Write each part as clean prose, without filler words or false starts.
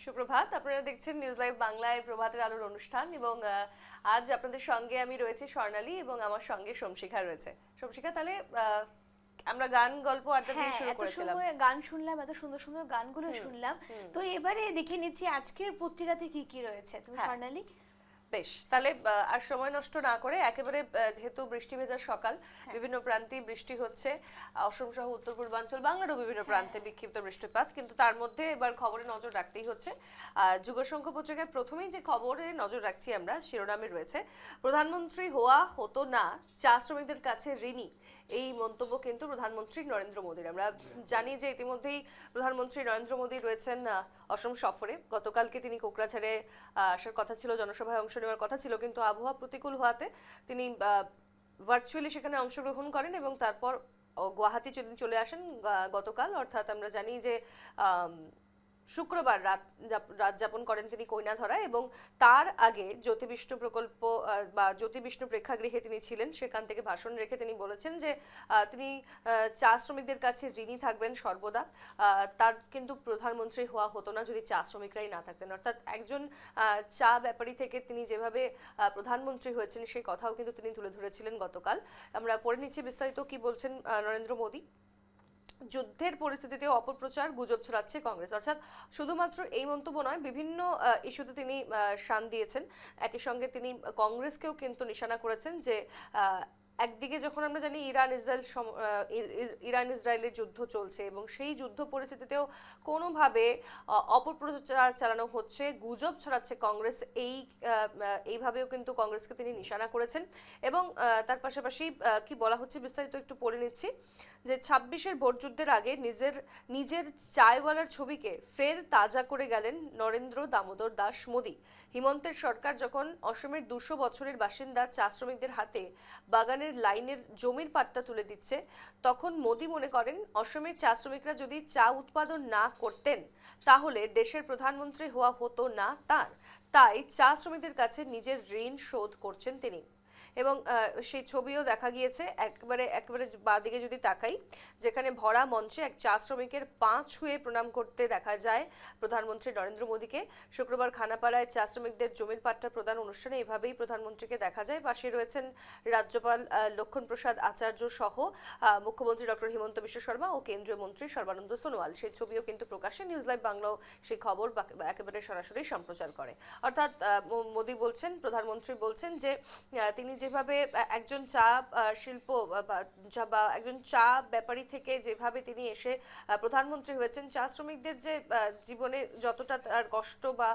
সুপ্রভাত। আপনারা দেখছেন নিউজ লাইভ বাংলায় প্রভাতের আলোর অনুষ্ঠান এবং আজ আপনাদের সঙ্গে আমি রয়েছি স্বর্ণালী এবং আমার সঙ্গে সোমশিখা রয়েছে। সোমশিখা, তাহলে আমরা গান গল্প আড্ডা দিয়ে শুরু এত করেছিলাম। সময় গান শুনলাম, এত সুন্দর সুন্দর গানগুলো শুনলাম। তো এবারে দেখে নিচ্ছি আজকের পত্রিকাতে কি কি রয়েছে। তুমি হ্যাঁ। স্বর্ণালী? বেশ, তাহলে আর সময় নষ্ট না করে একেবারে যেহেতু বৃষ্টি ভেজা সকাল, বিভিন্ন প্রান্তে বৃষ্টি হচ্ছে, অসম সহ উত্তর পূর্বাঞ্চল বাংলারও বিভিন্ন প্রান্তে বিক্ষিপ্ত বৃষ্টিপাত, কিন্তু তার মধ্যে এবার খবরে নজর রাখতেই হচ্ছে। যুগসংঘ পত্রিকায় প্রথমেই যে খবরে নজর রাখছি আমরা, শিরোনামে রয়েছে প্রধানমন্ত্রী হওয়া হতো না, চা শ্রমিকদের কাছে ঋণী। এই মন্তব্য কিন্তু প্রধানমন্ত্রী নরেন্দ্র মোদীর। আমরা জানি যে ইতিমধ্যেই প্রধানমন্ত্রী নরেন্দ্র মোদী রয়েছেন অসম সফরে। গতকালকে তিনি কোকরাঝাড়ে আসার কথা ছিল, জনসভায় অংশ নেওয়ার কথা ছিল, কিন্তু আবহাওয়া প্রতিকূল হওয়াতে তিনি ভার্চুয়ালি সেখানে অংশগ্রহণ করেন এবং তারপর গুয়াহাটি চলে আসেন গতকাল। অর্থাৎ আমরা জানি যে শুক্রবার রাত যাপন করেন তিনি কৈনাধরায়, এবং তার আগে জ্যোতি বিষ্ণু প্রকল্প বা জ্যোতি বিষ্ণু প্রেক্ষাগৃহে তিনি ছিলেন। সেখান থেকে ভাষণ রেখে তিনি বলেছেন যে তিনি চা শ্রমিকদের কাছে ঋণী থাকবেন সর্বদা। তার কিন্তু প্রধানমন্ত্রী হওয়া হতো না যদি চা শ্রমিকরাই না থাকতেন। অর্থাৎ একজন চা ব্যাপারী থেকে তিনি যেভাবে প্রধানমন্ত্রী হয়েছেন সেই কথাও কিন্তু তিনি তুলে ধরেছিলেন গতকাল। আমরা পড়ে নিচ্ছি বিস্তারিত কি বলছেন নরেন্দ্র মোদী। যুদ্ধের পরিস্থিতিতে অপপ্রচার, গুজব ছড়াচ্ছে কংগ্রেস। অর্থাৎ শুধুমাত্র এই মন্তব্য নয়, বিভিন্ন ইস্যুতে তিনি শান দিয়েছেন। একই সঙ্গে তিনি কংগ্রেসকেও কিন্তু নিশানা করেছেন যে একদিকে যখন আমরা জানি ইরান ইসরায়েলের যুদ্ধ চলছে এবং সেই যুদ্ধ পরিস্থিতিতেও কোনোভাবে অপপ্রচার চালানো হচ্ছে, গুজব ছড়াচ্ছে কংগ্রেস, এইভাবেও কিন্তু কংগ্রেসকে তিনি নিশানা করেছেন। এবং তার পাশাপাশি কি বলা হচ্ছে বিস্তারিত একটু পড়ে নিচ্ছি যে 26-এর ভোটযুদ্ধের আগে নিজের চায়ওয়ালার ছবিকে ফের তাজা করে গেলেন নরেন্দ্র দামোদর দাস মোদী। হিমন্তের সরকার যখন অসমের 200 বছরের বাসিন্দা চা শ্রমিকদের হাতে বাগানের লাইনের জমির পাট্টা তুলে দিচ্ছে, তখন মোদী মনে করেন অসমের চা শ্রমিকরা যদি চা উৎপাদন না করতেন তাহলে দেশের প্রধানমন্ত্রী হওয়া হতো না তার। তাই চা শ্রমিকদের কাছে নিজের ঋণ শোধ করছেন তিনি। এবং সেই ছবিও দেখা গিয়েছে একেবারে বাঁদিকে যদি তাকাই, যেখানে ভরা মঞ্চে এক চা শ্রমিকের পা ছুঁয়ে প্রণাম করতে দেখা যায় প্রধানমন্ত্রী নরেন্দ্র মোদীকে। শুক্রবার খানাপাড়ায় চা শ্রমিকদের জমির পাট্টা প্রদান অনুষ্ঠানে এভাবেই প্রধানমন্ত্রীকে দেখা যায়। পাশে রয়েছেন রাজ্যপাল লক্ষণ প্রসাদ আচার্য সহ মুখ্যমন্ত্রী ডক্টর হিমন্ত বিশ্ব শর্মা ও কেন্দ্রীয় মন্ত্রী সর্বানন্দ সোনোয়াল। সেই ছবিও কিন্তু প্রকাশ্যে নিউজ লাইভ বাংলাও সেই খবর একেবারে সরাসরি সম্প্রচার করে। অর্থাৎ মোদী বলছেন, প্রধানমন্ত্রী বলছেন যে তিনি যেভাবে একজন চা শিল্প বা একজন চা ব্যাপারী থেকে যেভাবে তিনি এসে প্রধানমন্ত্রী হয়েছেন, চা শ্রমিকদের যে জীবনে যতটা তার কষ্ট বা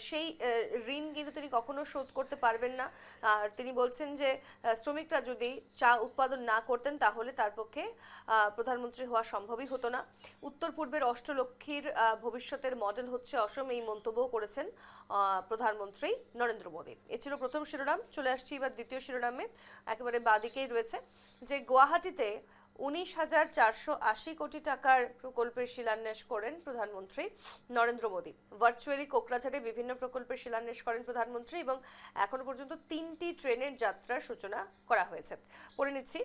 সেই ঋণ কিন্তু তিনি কখনো শোধ করতে পারবেন না। আর তিনি বলছেন যে শ্রমিকরা যদি চা উৎপাদন না করতেন তাহলে তার পক্ষে প্রধানমন্ত্রী হওয়া সম্ভবই হতো না। উত্তর পূর্বের অষ্টলক্ষ্মীর ভবিষ্যতের মডেল হচ্ছে অসম, এই মন্তব্যও করেছেন প্রধানমন্ত্রী নরেন্দ্র মোদী। এ ছিল প্রথম শিরোনাম। চলে আসছি এবার দ্বিতীয় শিরোনামে, একেবারে বাদিকেই রয়েছে যে গুয়াহাটিতে 19,480 কোটি টাকার প্রকল্পের শিলান্যাস করেন প্রধানমন্ত্রী নরেন্দ্র মোদী। ভার্চুয়ালি কোকরাঝাড়ে বিভিন্ন প্রকল্পের শিলান্যাস করেন প্রধানমন্ত্রী এবং এখনো পর্যন্ত 3টি ট্রেনের যাত্রার সূচনা করা হয়েছে। পড়ে নিচ্ছি,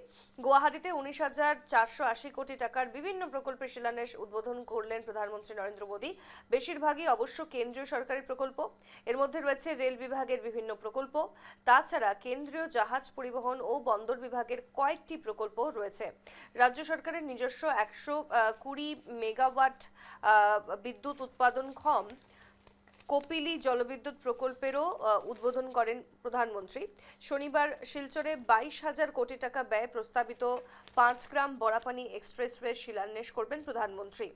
গুয়াহাটিতে 19,480 কোটি টাকার বিভিন্ন প্রকল্পের শিলান্যাস উদ্বোধন করলেন প্রধানমন্ত্রী নরেন্দ্র মোদী। বেশিরভাগই অবশ্য কেন্দ্রীয় সরকারি প্রকল্প। এর মধ্যে রয়েছে রেল বিভাগের বিভিন্ন প্রকল্প, তাছাড়া কেন্দ্রীয় জাহাজ পরিবহন ও বন্দর বিভাগের কয়েকটি প্রকল্প রয়েছে। রাজ্য সরকারের নিজস্ব 120 মেগাওয়াট বিদ্যুৎ উৎপাদনক্ষম কপিলী জলবিদ্যুৎ প্রকল্পেরও উদ্বোধন করেন প্রধানমন্ত্রী। শনিবার শিলচরে 22,000 কোটি টাকা ব্যয়ে প্রস্তাবিত 5 গ্রাম বড়াপানি এক্সপ্রেসওয়ে শিলান্যাস করবেন প্রধানমন্ত্রী।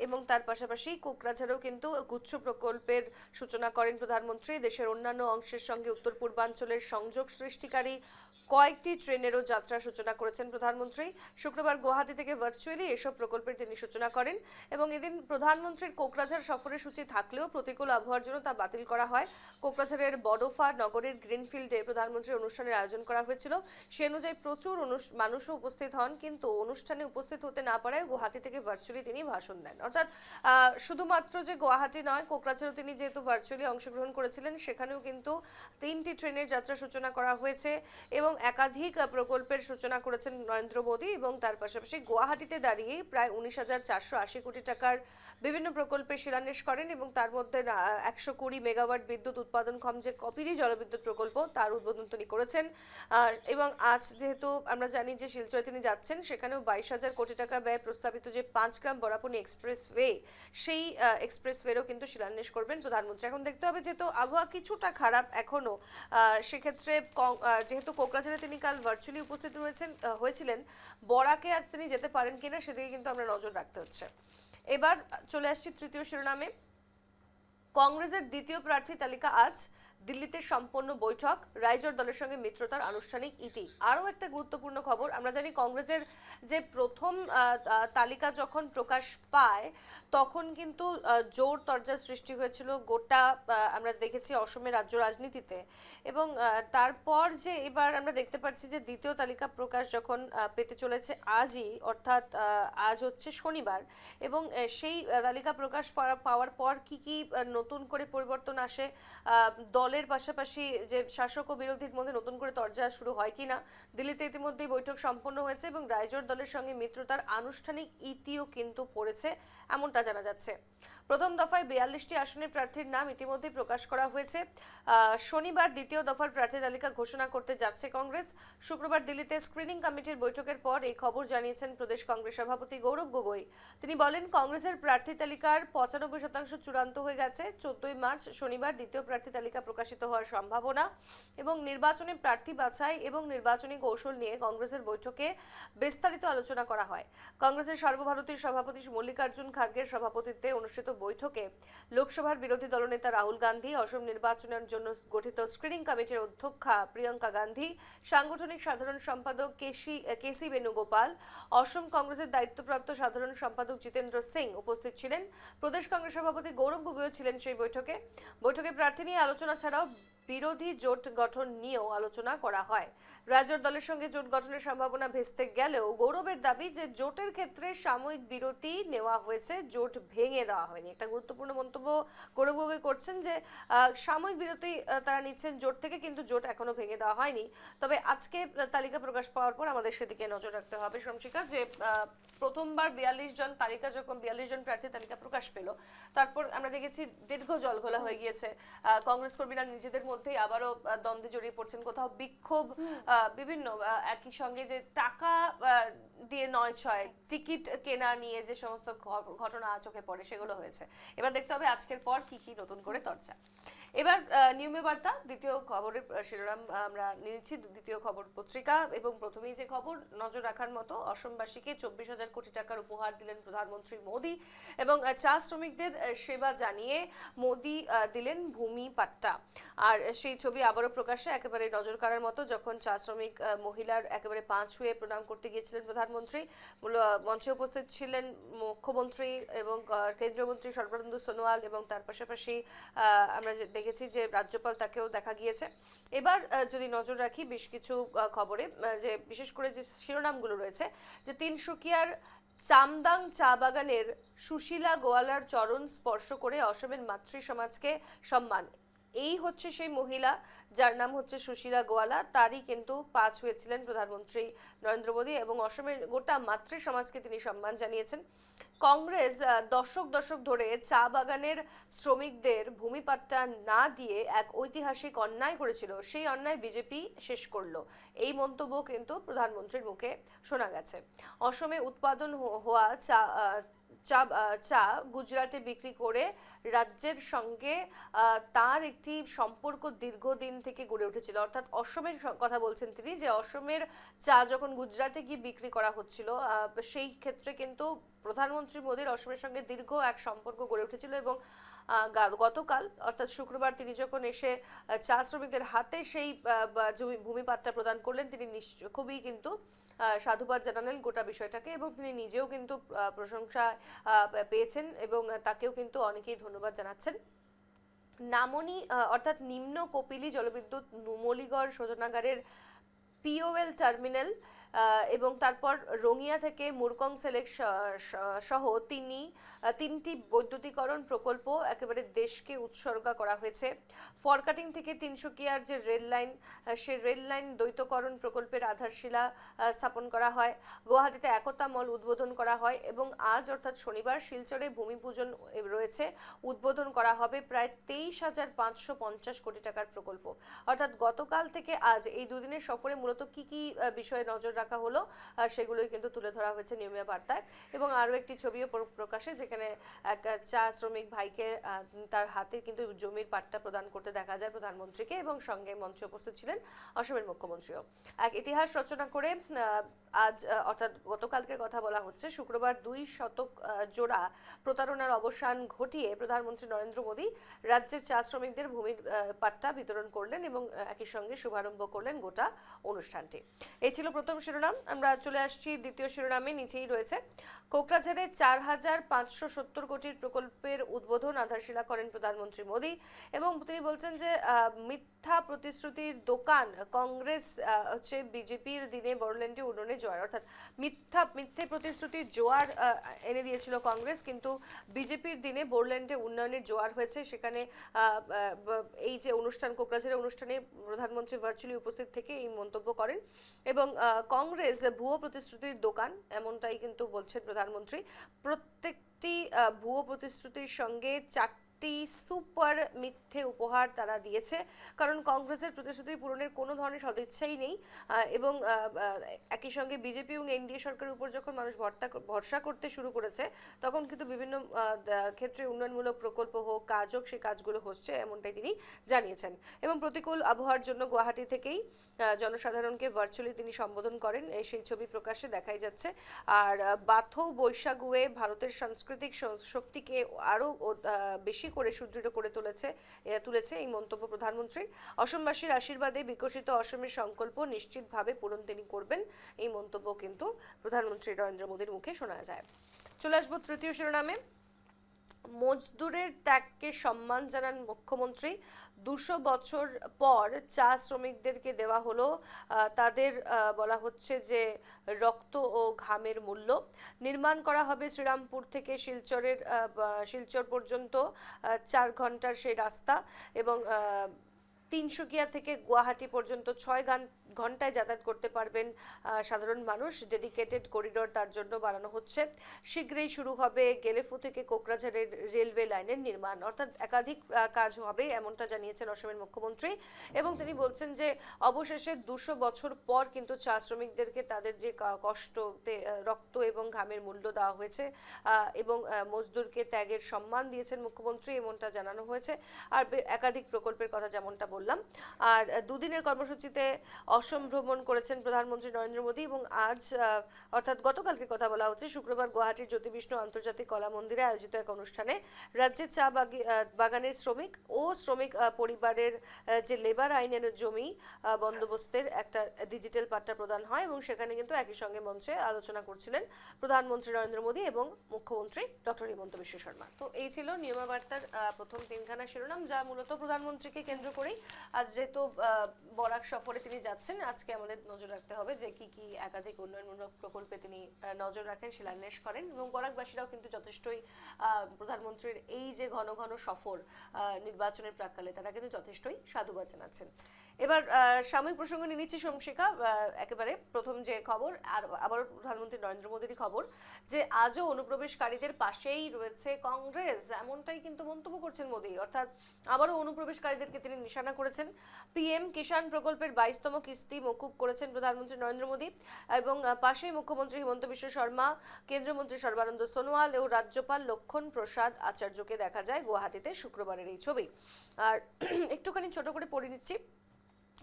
এবং তার পাশাপাশি কোকরাঝাড়েও কিন্তু গুচ্ছ প্রকল্পের সূচনা করেন প্রধানমন্ত্রী। দেশের অন্যান্য অংশের সঙ্গে উত্তর পূর্বাঞ্চলের সংযোগ সৃষ্টিকারী কয়েকটি ট্রেনেরও যাত্রার সূচনা করেছেন প্রধানমন্ত্রী। শুক্রবার গুয়াহাটি থেকে ভার্চুয়ালি এসব প্রকল্পের তিনি সূচনা করেন এবং এদিন প্রধানমন্ত্রীর কোকরাঝাড় সফরের সূচি থাকলেও প্রতিকূল আবহাওয়ার জন্য তা বাতিল করা হয়। কোকরাঝাড়ের বড়ফা নগরের গ্রিনফিল্ডে প্রধানমন্ত্রীর অনুষ্ঠানের আয়োজন করা হয়েছিল। সে অনুযায়ী প্রচুর মানুষও উপস্থিত হন, কিন্তু অনুষ্ঠানে উপস্থিত হতে না পারায় গুয়াহাটি থেকে ভার্চুয়ালি তিনি ভাষণ দেন। অর্থাৎ শুধুমাত্র যে গুয়াহাটি নয়, কোকরাঝাড়েও তিনি যেহেতু ভার্চুয়ালি অংশগ্রহণ করেছিলেন, সেখানেও কিন্তু 3টি ট্রেনের যাত্রা সূচনা করা হয়েছে। এবং একাধিক প্রকল্পের সূচনা করেছেন নরেন্দ্র মোদী এবং তার পাশাপাশি গুয়াহাটিতে দাঁড়িয়ে প্রায় 19,480 কোটি টাকার বিভিন্ন প্রকল্পের শিলান্যাস করেন এবং তার মধ্যে 120 মেগাওয়াট বিদ্যুৎ উৎপাদনক্ষম যে কপিলি জলবিদ্যুৎ প্রকল্প তার উদ্বোধন তিনি করেছেন। এবং আজ যেহেতু আমরা জানি যে শিলচরে তিনি যাচ্ছেন, সেখানেও 22,000 কোটি টাকা ব্যয় প্রস্তাবিত যে 5 গ্রাম বরাপুনি এক্সপ্রেসওয়ে, সেই এক্সপ্রেসওয়েরও কিন্তু শিলান্যাস করবেন প্রধানমন্ত্রী। এখন দেখতে হবে যেহেতু আবহাওয়া কিছুটা খারাপ এখনো, সেক্ষেত্রে যেহেতু কোকরাঝাড়ে তিনি কাল ভার্চুয়ালি উপস্থিত হয়েছিলেন, বরাকে আজ তিনি যেতে পারেন কিনা সেদিকে কিন্তু আমরা নজর রাখতে হচ্ছে। এবার চলে আসছি তৃতীয় শিরোনামে। কংগ্রেসের দ্বিতীয় প্রার্থী তালিকা আজ দিল্লিতে সম্পন্ন বৈঠক, রাইজোর দলের সঙ্গে মিত্রতার আনুষ্ঠানিক ইতি। আরও একটা গুরুত্বপূর্ণ খবর, আমরা জানি কংগ্রেসের যে প্রথম তালিকা যখন প্রকাশ পায় তখন কিন্তু জোর তরজার সৃষ্টি হয়েছিল গোটা আমরা দেখেছি অসমের রাজ্য রাজনীতিতে, এবং তারপর যে এবার আমরা দেখতে পাচ্ছি যে দ্বিতীয় তালিকা প্রকাশ যখন পেতে চলেছে আজই, অর্থাৎ আজ হচ্ছে শনিবার, এবং সেই তালিকা প্রকাশ পাওয়ার পর কি কি নতুন করে পরিবর্তন আসে, দলের পাশাপাশি যে শাসক ও বিরোধীর মধ্যে নতুন করে তরজা শুরু হয় কিনা। দিল্লিতে ইতিমধ্যেই বৈঠক সম্পন্ন হয়েছে এবং রাইজোর দলের সঙ্গে মিত্রতার আনুষ্ঠানিক ইতিও কিন্তু পড়েছে এমনটা জানা যাচ্ছে। প্রথম দফায় 42টি আসনের প্রার্থীর নাম ইতিমধ্যেই প্রকাশ করা হয়েছে। শনিবার দ্বিতীয় দফার প্রার্থী তালিকা ঘোষণা করতে যাচ্ছে কংগ্রেস। শুক্রবার দিল্লিতে স্ক্রিনিং কমিটির বৈঠকের পর এই খবর জানিয়েছেন প্রদেশ কংগ্রেস সভাপতি গৌরব গগৈ। তিনি বলেন, কংগ্রেসের প্রার্থী তালিকার 95% চূড়ান্ত হয়ে গেছে। 14 মার্চ শনিবার দ্বিতীয় প্রার্থী তালিকা প্রকাশিত হওয়ার সম্ভাবনা এবং নির্বাচনী প্রার্থী বাছাই এবং নির্বাচনী কৌশল নিয়ে কংগ্রেসের বৈঠকে বিস্তারিত আলোচনা করা হয়। কংগ্রেসের সর্বভারতীয় সভাপতি মল্লিকার্জুন খার্গের সভাপতিত্বে অনুষ্ঠিত বৈঠকে লোকসভার বিরোধী দলনেতা রাহুল গান্ধী, অসম নির্বাচনের জন্য গঠিত স্ক্রিনিং কমিটির অধ্যক্ষা প্রিয়াঙ্কা গান্ধী, সাংগঠনিক সাধারণ সম্পাদক কেসি বেণুগোপাল, অসম কংগ্রেসের দায়িত্বপ্রাপ্ত সাধারণ সম্পাদক জিতেন্দ্র সিং উপস্থিত ছিলেন। প্রদেশ কংগ্রেস সভাপতি গৌরব গগৈ ছিলেন সেই বৈঠকে। বৈঠকে প্রার্থী নিয়ে আলোচনা ছাড়াও বিরোধী জোট গঠন নিয়েও আলোচনা করা হয়। রাজ্যের দলের সঙ্গে জোট গঠনের সম্ভাবনা ভেস্তে গেলেও গৌরবের দাবি যে জোটের ক্ষেত্রে সাময়িক বিরতি নেওয়া হয়েছে, জোট ভেঙে দেওয়া হয়নি। একটা গুরুত্বপূর্ণ মন্তব্য গৌরব গগৈ করছেন যে সাময়িক বিরতি তারা নিচ্ছেন জোট থেকে, কিন্তু জোট এখনো ভেঙে দেওয়া হয়নি। তবে আজকে তালিকা প্রকাশ পাওয়ার পর আমাদের সেদিকে নজর রাখতে হবে শমশিকা, যে প্রথমবার 42 জন তালিকা যখন 42 জন প্রার্থী তালিকা প্রকাশ পেল, তারপর আমরা দেখেছি দীর্ঘ জলঘোলা হয়ে গিয়েছে। কংগ্রেস কর্মীরা নিজেদের মধ্যেই আবারও দ্বন্দ্বে জড়িয়ে পড়ছেন, কোথাও বিক্ষোভ, বিভিন্ন একই সঙ্গে যে টাকা দিয়ে নয় ছয় টিকিট কেনা নিয়ে যে সমস্ত ঘটনা চোখে পড়ে সেগুলো হয়েছে। এবার দেখতে হবে আজকের পর কি কি নতুন করে চর্চা। এবার নিয়মে বার্তা দ্বিতীয় খবরের শিরোনাম আমরা নিয়েছি দ্বিতীয় খবর পত্রিকা, এবং প্রথমেই যে খবর নজর রাখার মতো, অসমবাসীকে 24,000 কোটি টাকার উপহার দিলেন প্রধানমন্ত্রী মোদী, এবং চা শ্রমিকদের সেবা জানিয়ে মোদী দিলেন ভূমি পাট্টা। আর সেই ছবি আবারও প্রকাশ্যে একেবারে নজর কাড়ার মতো, যখন চা শ্রমিক মহিলার একেবারে পা ছুঁয়ে প্রণাম করতে গিয়েছিলেন প্রধানমন্ত্রী। মঞ্চে উপস্থিত ছিলেন মুখ্যমন্ত্রী এবং কেন্দ্রীয় মন্ত্রী সর্বানন্দ সোনোয়াল, এবং তার পাশাপাশি আমরা দেখেছি যে রাজ্যপাল, তাকেও দেখা গিয়েছে। এবার যদি নজর রাখি বেশ কিছু খবরে, যে বিশেষ করে যে শিরোনামগুলো রয়েছে, যে তিনসুকিয়ার চামদাং চা বাগানের সুশীলা গোয়ালার চরণ স্পর্শ করে অসমের মাতৃ সমাজকে সম্মান। এই হচ্ছে সেই মহিলা যার নাম হচ্ছে সুশীলা গোয়ালা, তারই কিন্তু পা ছুঁয়েছিলেন প্রধানমন্ত্রী নরেন্দ্র মোদী, এবং অসমের গোটা মাতৃ সমাজকে তিনি সম্মান জানিয়েছেন। কংগ্রেস দশক ধরে চা বাগানের শ্রমিকদের ভূমি পাট্টা না দিয়ে এক ঐতিহাসিক অন্যায় করেছিল, সেই অন্যায় বিজেপি শেষ করলো, এই মন্তব্য কিন্তু প্রধানমন্ত্রীর মুখে শোনা গেছে। অসমে উৎপাদন হওয়া চা গুজরাটে বিক্রি করে রাজ্যের সঙ্গে তার একটি সম্পর্ক দীর্ঘদিন থেকে গড়ে উঠেছিল, অর্থাৎ অসমের কথা বলছেন তিনি, যে অসমের চা যখন গুজরাটে গিয়ে বিক্রি করা হচ্ছিল, সেই ক্ষেত্রে কিন্তু প্রধানমন্ত্রী মোদীর অসমের সঙ্গে দীর্ঘ এক সম্পর্ক গড়ে উঠেছিল, এবং গতকাল অর্থাৎ শুক্রবার তিনি যখন এসে চা শ্রমিকদের হাতে সেই ভূমি পাট্টা প্রদান করলেন, তিনি খুবই কিন্তু সাধুবাদ জানালেন গোটা বিষয়টাকে, এবং তিনি নিজেও কিন্তু প্রশংসা পেয়েছেন, এবং তাকেও কিন্তু অনেকেই ধন্যবাদ জানাচ্ছেন। নামনি অর্থাৎ নিম্ন কপিলি জলবিদ্যুৎ নুমলিগড় শোধনাগারের পিওএল টার্মিনাল এবং তারপর রঙিয়া থেকে মুরকং সিলেক্ট সহ তিনটি বৈদ্যুতিকরণ প্রকল্প একেবারে দেশকে উৎসর্গা করা হয়েছে। ফরকাটিং থেকে তিনসুকিয়ার যে রেল লাইন, সেই রেল লাইন দ্বৈতকরণ প্রকল্পের আধারশিলা স্থাপন করা হয়। গুয়াহাটিতে একতা মল উদ্বোধন করা হয় এবং আজ অর্থাৎ শনিবার শিলচরে ভূমি পূজন রয়েছে। উদ্বোধন করা হবে প্রায় 23,550 কোটি টাকার প্রকল্প। অর্থাৎ গতকাল থেকে আজ এই দুদিনের সফরে মূলত কি কি বিষয়ে নজর রাখা হলো সেগুলোই কিন্তু তুলে ধরা হয়েছে নিয়মিত বার্তায়। এবং আরও একটি ছবিও প্রকাশে, যেখানে এক চা শ্রমিক ভাইকে তার হাতে কিন্তু জমির পাট্টা প্রদান করতে দেখা যায় প্রধানমন্ত্রীকে, এবং সঙ্গে মঞ্চে উপস্থিত ছিলেন অসমের মুখ্যমন্ত্রীও। এক ইতিহাস রচনা করে আজ অর্থাৎ গতকালকের কথা বলা হচ্ছে, শুক্রবার 2 শতক জোড়া প্রতারণার অবসান ঘটিয়ে প্রধানমন্ত্রী নরেন্দ্র মোদী রাজ্যের চা শ্রমিকদের ভূমির পাট্টা বিতরণ করলেন এবং একই সঙ্গে শুভারম্ভ করলেন গোটা অনুষ্ঠানটি। এই ছিল প্রথম শিরোনাম। আমরা চলে আসছি দ্বিতীয় শিরোনামে। নিচেই রয়েছে, কোকরাঝাড়ে 4,570 কোটির প্রকল্পের উদ্বোধন, আধারশিলা করেন প্রধানমন্ত্রী মোদী। এবং তিনি বলছেন যে মিথ্যা প্রতিশ্রুতির দোকান, কংগ্রেস হচ্ছে বিজেপির দিনে বড়োল্যান্ডে উন্নয়নে জোয়ার, অর্থাৎ মিথ্যে প্রতিশ্রুতির জোয়ার এনে দিয়েছিল কংগ্রেস, কিন্তু বিজেপির দিনে বড়োল্যান্ডে উন্নয়নের জোয়ার হয়েছে। সেখানে এই যে অনুষ্ঠান, কোকরাঝাড়ের অনুষ্ঠানে প্রধানমন্ত্রী ভার্চুয়ালি উপস্থিত থেকে এই মন্তব্য করেন। এবং কংগ্রেস ভুয়ো প্রতিশ্রুতির দোকান, এমনটাই কিন্তু বলছেন প্রধানমন্ত্রী। প্রত্যেকটি ভুয়ো প্রতিশ্রুতির সঙ্গে 4টি সুপার মিথ্যে উপহার তারা দিয়েছে, কারণ কংগ্রেসের প্রতিশ্রুতি পূরণের কোনো ধরনের সদিচ্ছাই নেই। এবং একই সঙ্গে বিজেপি এবং এনডিএ সরকারের উপর যখন মানুষ ভরসা করতে শুরু করেছে, তখন কিন্তু বিভিন্ন ক্ষেত্রে উন্নয়নমূলক প্রকল্প হোক, কাজ হোক, সেই কাজগুলো হচ্ছে, এমনটাই তিনি জানিয়েছেন। এবং প্রতিকূল আবহাওয়ার জন্য গুয়াহাটি থেকেই জনসাধারণকে ভার্চুয়ালি তিনি সম্বোধন করেন, সেই ছবি প্রকাশ্যে দেখাই যাচ্ছে। আর বাথৌ বৈশাগুয়ে ভারতের সাংস্কৃতিক শক্তিকে আরও বেশি করে সুদৃঢ় করে তুলেছে এই মন্তব্য প্রধানমন্ত্রীর। অসমবাসীর আশীর্বাদে বিকশিত অসমের সংকল্প নিশ্চিতভাবে পূরণ তিনি করবেন, এই মন্তব্য কিন্তু প্রধানমন্ত্রী নরেন্দ্র মোদীর মুখে শোনা যায়। চলে আসবো তৃতীয় শিরোনামে। মজদুরের ত্যাগকে সম্মান জানান মুখ্যমন্ত্রী। 200 বছর পর চা শ্রমিকদেরকে দেওয়া হলো তাদের বলা হচ্ছে যে রক্ত ও ঘামের মূল্য। নির্মাণ করা হবে শ্রীরামপুর থেকে শিলচর পর্যন্ত 4 ঘন্টার সেই রাস্তা, এবং তিনসুকিয়া থেকে গুয়াহাটি পর্যন্ত 6 ঘন্টায় যাতায়াত করতে পারবেন সাধারণ মানুষ। ডেডিকেটেড করিডোর তার জন্য বানানো হচ্ছে। শীঘ্রই শুরু হবে গেলেফু থেকে কোকরাঝাড়ের রেলওয়ে লাইনের নির্মাণ, অর্থাৎ একাধিক কাজ হবে, এমনটা জানিয়েছেন অসমের মুখ্যমন্ত্রী। এবং তিনি বলছেন যে অবশেষে 200 বছর পর কিন্তু চা শ্রমিকদেরকে তাদের যে কষ্টতে রক্ত এবং ঘামের মূল্য দেওয়া হয়েছে, এবং মজদুরকে ত্যাগের সম্মান দিয়েছেন মুখ্যমন্ত্রী, এমনটা জানানো হয়েছে। আর একাধিক প্রকল্পের কথা যেমনটা বললাম। আর দুদিনের কর্মসূচিতে অসম ভ্রমণ করেছেন প্রধানমন্ত্রী নরেন্দ্র মোদী। এবং আজ অর্থাৎ গতকালকে কথা বলা হচ্ছে, শুক্রবার গুয়াহাটির জ্যোতি বিষ্ণু আন্তর্জাতিক কলা মন্দিরে আয়োজিত এক অনুষ্ঠানে রাজ্যের চা বাগানের শ্রমিক ও শ্রমিক পরিবারের যে লেবার আইনের জমি বন্দোবস্তের একটা ডিজিটাল পাট্টা প্রদান হয়, এবং সেখানে কিন্তু একই সঙ্গে মঞ্চে আলোচনা করছিলেন প্রধানমন্ত্রী নরেন্দ্র মোদী এবং মুখ্যমন্ত্রী ডক্টর হিমন্ত বিশ্ব শর্মা। তো এই ছিল নিয়মা বার্তার প্রথম 3খানা শিরোনাম, যা মূলত প্রধানমন্ত্রীকে কেন্দ্র করেই। আজ যেহেতু বরাক সফরে তিনি যাচ্ছেন, আজকে আমাদের নজর রাখতে হবে যে কি কি একাধিক উন্নয়নমূলক প্রকল্পে তিনি নজর রাখেন, শিলান্যাস করেন। এবং বরাকবাসীরাও কিন্তু যথেষ্টই প্রধানমন্ত্রীর এই যে ঘন ঘন সফর নির্বাচনের প্রাক্কালে, তারা কিন্তু যথেষ্টই সাধুবাদ জানাচ্ছেন। এবার সাময়িক প্রসঙ্গ নিয়ে নিচ্ছি শমশিকা। একেবারে প্রথম যে খবর, আর আবারও প্রধানমন্ত্রী নরেন্দ্র মোদীরই খবর, যে আজও অনুপ্রবেশকারীদের পাশেই রয়েছে কংগ্রেস, এমনটাই কিন্তু মন্তব্য করছেন মোদী। অর্থাৎ আবারও অনুপ্রবেশকারীদেরকে তিনি নিশানা করেছেন। পিএম কিষাণ প্রকল্পের 22তম কিস্তি মকুব করেছেন প্রধানমন্ত্রী নরেন্দ্র মোদী। এবং পাশেই মুখ্যমন্ত্রী হিমন্ত বিশ্ব শর্মা, কেন্দ্রীয় মন্ত্রী সর্বানন্দ সোনোয়াল ও রাজ্যপাল লক্ষণ প্রসাদ আচার্যকে দেখা যায় গুয়াহাটিতে, শুক্রবারের এই ছবি। আর একটুখানি ছোট করে পড়ে নিচ্ছি,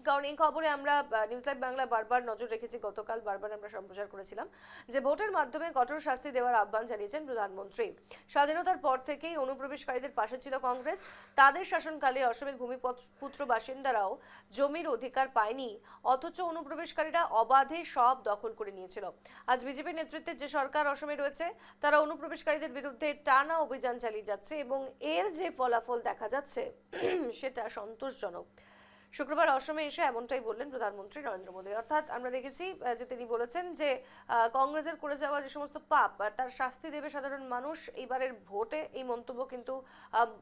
কারণ এই খবরে আমরা নিউজ লাইভ বাংলা বারবার নজর রেখেছি, গতকাল বারবার আমরা সম্প্রচার করেছিলাম যে ভোটের মাধ্যমে কঠোর শাস্তি দেওয়ার আহ্বান জানিয়েছেন প্রধানমন্ত্রী। স্বাধীনতার পর থেকেই অনুপ্রবেশকারীদের পাশে ছিল কংগ্রেস। তাদের শাসনকালে অসমের ভূমিপুত্র বাসিন্দারাও জমির অধিকার পায়নি, অথচ অনুপ্রবেশকারীরা অবাধে সব দখল করে নিয়েছিল। আজ বিজেপির নেতৃত্বে যে সরকার অসমে রয়েছে, তারা অনুপ্রবেশকারীদের বিরুদ্ধে টানা অভিযান চালিয়ে যাচ্ছে, এবং এর যে ফলাফল দেখা যাচ্ছে সেটা সন্তোষজনক। শুক্রবার অসমে এসে এমনটাই বললেন প্রধানমন্ত্রী নরেন্দ্র মোদী। অর্থাৎ আমরা দেখেছি যে তিনি বলেছেন যে কংগ্রেসের করে যাওয়া যে সমস্ত পাপ তার শাস্তি দেবে সাধারণ মানুষ। এইবারের ভোটে এই মন্তব্য কিন্তু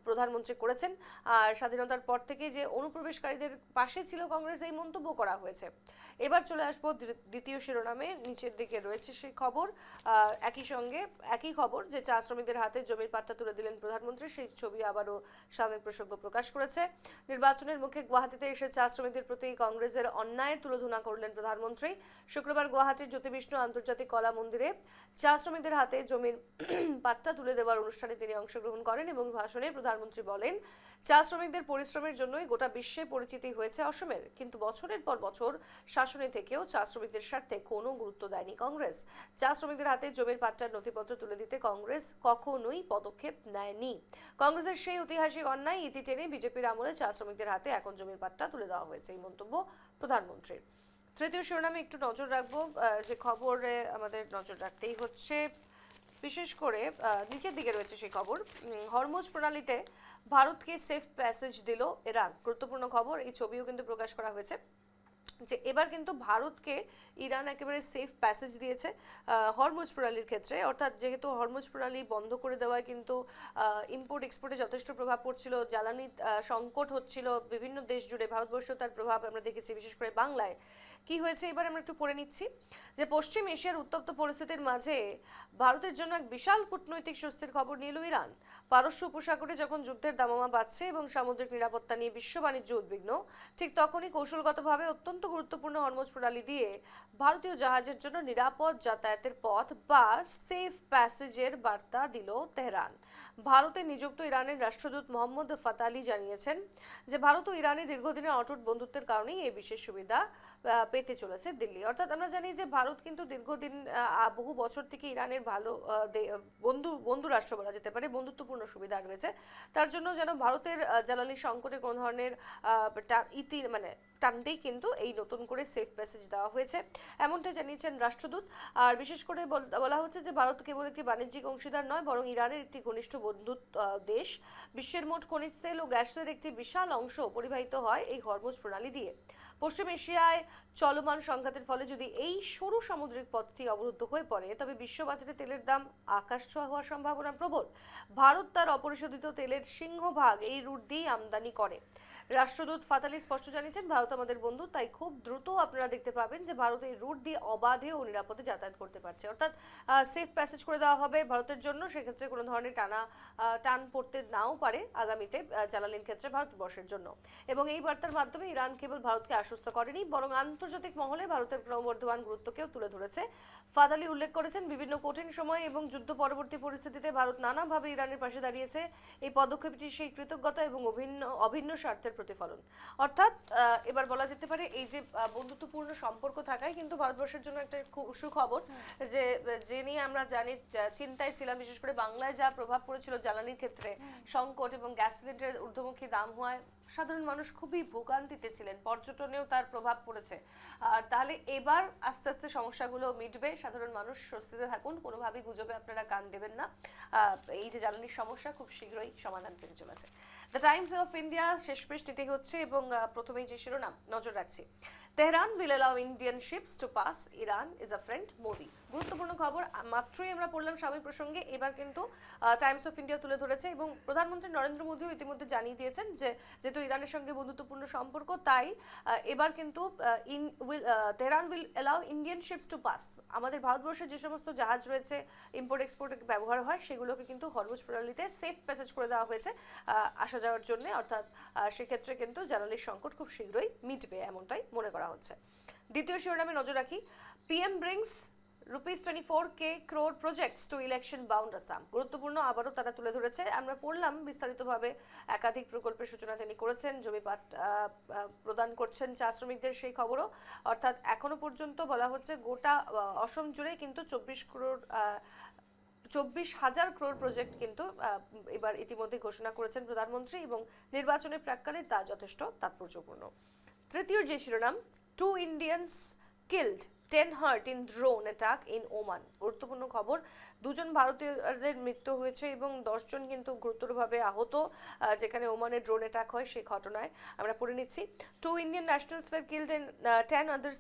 প্রধানমন্ত্রী করেছেন। আর স্বাধীনতার পর থেকে যে অনুপ্রবেশকারীদের পাশে ছিল কংগ্রেস, এই মন্তব্য করা হয়েছে। এবার চলে আসবো দ্বিতীয় শিরোনামে, নিচের দিকে রয়েছে সেই খবর। একই সঙ্গে একই খবর যে চা শ্রমিকদের হাতে জমির পাট্টা তুলে দিলেন প্রধানমন্ত্রী, সেই ছবি আবারও সাময়িক প্রসঙ্গ প্রকাশ করেছে। নির্বাচনের মুখে গুয়াহাটিতে এসে চা শ্রমিকদের প্রতি কংগ্রেসের অন্যায়ের তুলোধনা করলেন প্রধানমন্ত্রী। শুক্রবার গুয়াহাটির জ্যোতিবিষ্ণু আন্তর্জাতিক কলা মন্দিরে চা শ্রমিকদের হাতে জমির পাট্টা তুলে দেওয়ার অনুষ্ঠানে তিনি অংশগ্রহণ করেন এবং ভাষণে প্রধানমন্ত্রী বলেন, চা শ্রমিকদের পরিশ্রমের জন্যই গোটা বিশ্বে পরিচিতি হয়েছে অসমের, কিন্তু বছরের পর বছর শাসনে থেকেও চা শ্রমিকদের স্বার্থে কোনো গুরুত্ব দেয়নি কংগ্রেস। চা শ্রমিকদের হাতে জমির পাট্টার নথিপত্র তুলে দিতে কংগ্রেস কখনোই পদক্ষেপ নেয়নি। কংগ্রেসের সেই ঐতিহাসিক অন্যায় ইতি টেনে বিজেপির আমলে চা শ্রমিকদের হাতে এখন জমির পাট্টা তুলে দেওয়া হয়েছে, এই মন্তব্য প্রধানমন্ত্রীর। তৃতীয় শিরোনামে একটু নজর রাখবো, যে খবরে আমাদের নজর রাখতেই হচ্ছে, বিশেষ করে নিচের দিকে রয়েছে সেই খবর। হরমুজ প্রণালীতে ভারতকে সেফ প্যাসেজ দিল ইরান, গুরুত্বপূর্ণ খবর। এই ছবিও কিন্তু প্রকাশ করা হয়েছে যে এবার কিন্তু ভারতকে ইরান একেবারে সেফ প্যাসেজ দিয়েছে হরমুজ প্রণালীর ক্ষেত্রে। অর্থাৎ যেহেতু হরমুজ প্রণালী বন্ধ করে দেওয়ায় কিন্তু ইম্পোর্ট এক্সপোর্টে যথেষ্ট প্রভাব পড়ছিল, জ্বালানি সংকট হচ্ছিল বিভিন্ন দেশ জুড়ে, ভারতবর্ষ তার প্রভাব আমরা দেখেছি বিশেষ করে বাংলায়। কি হয়েছে এবার আমরা একটু পড়ে নিচ্ছি যে পশ্চিম এশিয়ার উত্তপ্ত পরিস্থিতির মাঝে ভারতের জন্য এক বিশাল কূটনৈতিক স্বস্তির খবর নিয়ে এলো ইরান। পারস্য উপসাগরে যখন যুদ্ধের দামামা বাড়ছে এবং সামুদ্রিক নিরাপত্তা নিয়ে বিশ্ব বাণিজ্য উদ্বিগ্ন, ঠিক তখনই কৌশলগতভাবে অত্যন্ত গুরুত্বপূর্ণ হরমুজ প্রণালী দিয়ে ভারতীয় জাহাজের জন্য নিরাপদ যাতায়াতের পথ বা সেফ প্যাসেজের বার্তা দিল তেহরান। ভারতে নিযুক্ত ইরানের রাষ্ট্রদূত মোহাম্মদ ফাতালি জানিয়েছেন যে ভারত ও ইরানের দীর্ঘদিনের অটুট বন্ধুত্বের কারণেই এই বিশেষ সুবিধা পেতে চলেছে দিল্লি। অর্থাৎ আমরা জানি যে ভারত কিন্তু দীর্ঘদিন বহু বছর থেকে ইরানের ভালো বন্ধু রাষ্ট্র বলা যেতে পারে, বন্ধুত্বপূর্ণ সুবিধা রয়েছে। তার জন্য যেন ভারতের জ্বালানি সংকটে কোনো ধরনের টানতেই কিন্তু এই নতুন করে সেফ প্যাসেজ দেওয়া হয়েছে, এমনটাই জানিয়েছেন রাষ্ট্রদূত। আর বিশেষ করে বলা হচ্ছে যে ভারত কেবল একটি বাণিজ্যিক অংশীদার নয়, বরং ইরানের একটি ঘনিষ্ঠ বন্ধু দেশ। বিশ্বের মোট খনিজ তেল ও গ্যাসের একটি বিশাল অংশ পরিবাহিত হয় এই হরমুজ প্রণালী দিয়ে। পশ্চিম এশিয়ায় চলমান সংঘাতের ফলে যদি এই সরু সামুদ্রিক পথটি অবরুদ্ধ হয়ে পড়ে, তবে বিশ্ববাজারে তেলের দাম আকাশ ছোঁয়া হওয়ার সম্ভাবনা প্রবল। ভারত তার অপরিশোধিত তেলের সিংহভাগ এই রুট দিয়েই আমদানি করে। রাষ্ট্রদূত ফাতালি স্পষ্ট জানিয়েছেন, ভারত আমাদের বন্ধু, তাই খুব দ্রুত আপনারা দেখতে পাবেন যে ভারত এই রুট দিয়ে অবাধে ও নিরাপদে যাতায়াত করতে পারছে। অর্থাৎ সেফ প্যাসেজ করে দেওয়া হবে ভারতের জন্য, সেক্ষেত্রে কোনো ধরনের টান পড়তে নাও পারে আগামীতে জ্বালানির ক্ষেত্রে ভারতবর্ষের জন্য। এবং এই বার্তার মাধ্যমে ইরান কেবল ভারতকে আশ্বস্ত করেনি, বরং আন্তর্জাতিক মহলে ভারতের ক্রমবর্ধমান গুরুত্বকেও তুলে ধরেছে। ফাতালি উল্লেখ করেছেন, বিভিন্ন কঠিন সময় এবং যুদ্ধ পরবর্তী পরিস্থিতিতে ভারত নানাভাবে ইরানের পাশে দাঁড়িয়েছে। এই পদক্ষেপটি সেই কৃতজ্ঞতা এবং অভিন্ন স্বার্থের প্রতিফলন। অর্থাৎ এবার বলা যেতে পারে এই যে বন্ধুত্বপূর্ণ সম্পর্ক থাকায় কিন্তু ভারতবর্ষের জন্য একটা সুখবর, যে নিয়ে আমরা জানি চিন্তায় ছিলাম, বিশেষ করে বাংলায় যা প্রভাব পড়েছিল জ্বালানির ক্ষেত্রে সংকট এবং গ্যাস সিলিন্ডারের ঊর্ধ্বমুখী দাম হওয়ায় সাধারণ মানুষ খুবই ভোগান্তিতে ছিলেন, পর্যটনেও তার প্রভাব পড়েছে। আর তাহলে এবার আস্তে আস্তে সমস্যাগুলো মিটবে, সাধারণ মানুষ স্বস্তিতে থাকুন, কোনোভাবেই গুজবে আপনারা কান দেবেন না। এই যে জ্বালানির সমস্যা খুব শীঘ্রই সমাধান পেতে চলেছে। দ্য টাইমস অফ ইন্ডিয়া শেষ পৃষ্ঠাতে হচ্ছে এবং প্রথমেই যে শিরোনাম নজর রাখছি, Tehran will allow Indian ships to pass, Iran is a friend, Modi. গুরুত্বপূর্ণ খবর মাত্রই আমরা পড়লাম স্বামী প্রসঙ্গে, এবার কিন্তু টাইমস অফ ইন্ডিয়া তুলে ধরেছে এবং প্রধানমন্ত্রী নরেন্দ্র মোদীও ইতিমধ্যে জানিয়ে দিয়েছেন যে যেহেতু ইরানের সঙ্গে বন্ধুত্বপূর্ণ সম্পর্ক, তাই এবার কিন্তু Tehran will allow Indian ships to pass, আমাদের ভারতবর্ষের যে সমস্ত জাহাজ রয়েছে ইম্পোর্ট এক্সপোর্টে ব্যবহার হয় সেগুলোকে কিন্তু হরমুজ প্রণালীতে সেফ প্যাসেজ করে দেওয়া হয়েছে আসা যাওয়ার জন্য। অর্থাৎ সেক্ষেত্রে কিন্তু জ্বালানির সংকট খুব শীঘ্রই মিটবে এমনটাই মনে করা হচ্ছে। দ্বিতীয় শিরোনামে নজর রাখি, PM brings ₹24K crore projects to election bound Assam। গুরুত্বপূর্ণ আবারও তারা তুলে ধরেছে, আমরা পড়লাম বিস্তারিতভাবে, একাধিক প্রকল্পের সূচনা তিনি করেছেন, জমি পাট প্রদান করছেন চা শ্রমিকদের সেই খবরও। অর্থাৎ এখনো পর্যন্ত বলা হচ্ছে গোটা অসম জুড়ে কিন্তু 24,000 crore প্রজেক্ট কিন্তু এবার ইতিমধ্যে ঘোষণা করেছেন প্রধানমন্ত্রী এবং নির্বাচনের প্রাক্কালে তা যথেষ্ট তাৎপর্যপূর্ণ। তৃতীয় যে শিরোনাম, 2 Indians killed 10 hurt in drone attack in Oman। গুরুত্বপূর্ণ খবর, দুজন ভারতীয়দের মৃত্যু হয়েছে এবং 10 জন কিন্তু গুরুতরভাবে আহত, যেখানে ওমানের ড্রোন অ্যাটাক হয় সেই ঘটনায়। আমরা পড়ে নিচ্ছি, 2 Indian nationals were killed and 10 others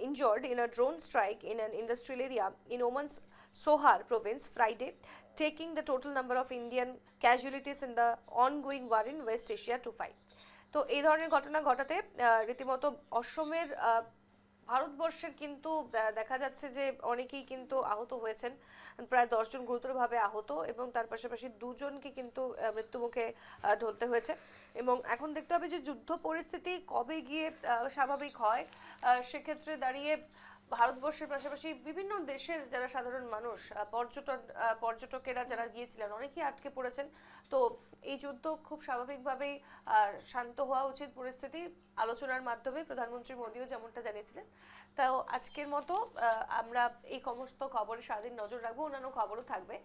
injured in a drone strike in an industrial area in Oman's Sohar province Friday, taking the total number of Indian casualties in the ongoing war in West Asia to 5। তো এই ধরনের ঘটনা ঘটাতে রীতিমতো অসমের ভারতবর্ষের কিন্তু দেখা যাচ্ছে যে অনেকেই কিন্তু আহত হয়েছেন, প্রায় 10 জন গুরুতরভাবে আহত এবং তার পাশাপাশি 2 জনকে কিন্তু মৃত্যুমুখে ঢলতে হয়েছে। এবং এখন দেখতে হবে যে যুদ্ধ পরিস্থিতি কবে গিয়ে স্বাভাবিক হয়। সেক্ষেত্রে দাঁড়িয়ে ভারতবর্ষের পাশাপাশি বিভিন্ন দেশের যারা সাধারণ মানুষ, পর্যটকেরা যারা গিয়েছিলেন অনেকেই আটকে পড়েছেন। তো এই যুদ্ধ খুব স্বাভাবিকভাবেই শান্ত হওয়া উচিত পরিস্থিতি, আলোচনার মাধ্যমে। প্রধানমন্ত্রী মোদীও যেমনটা জানিয়েছিলেন। তাও আজকের মতো আমরা এই সমস্ত খবরে সারাদিন নজর রাখবো, অন্যান্য খবরও থাকবে।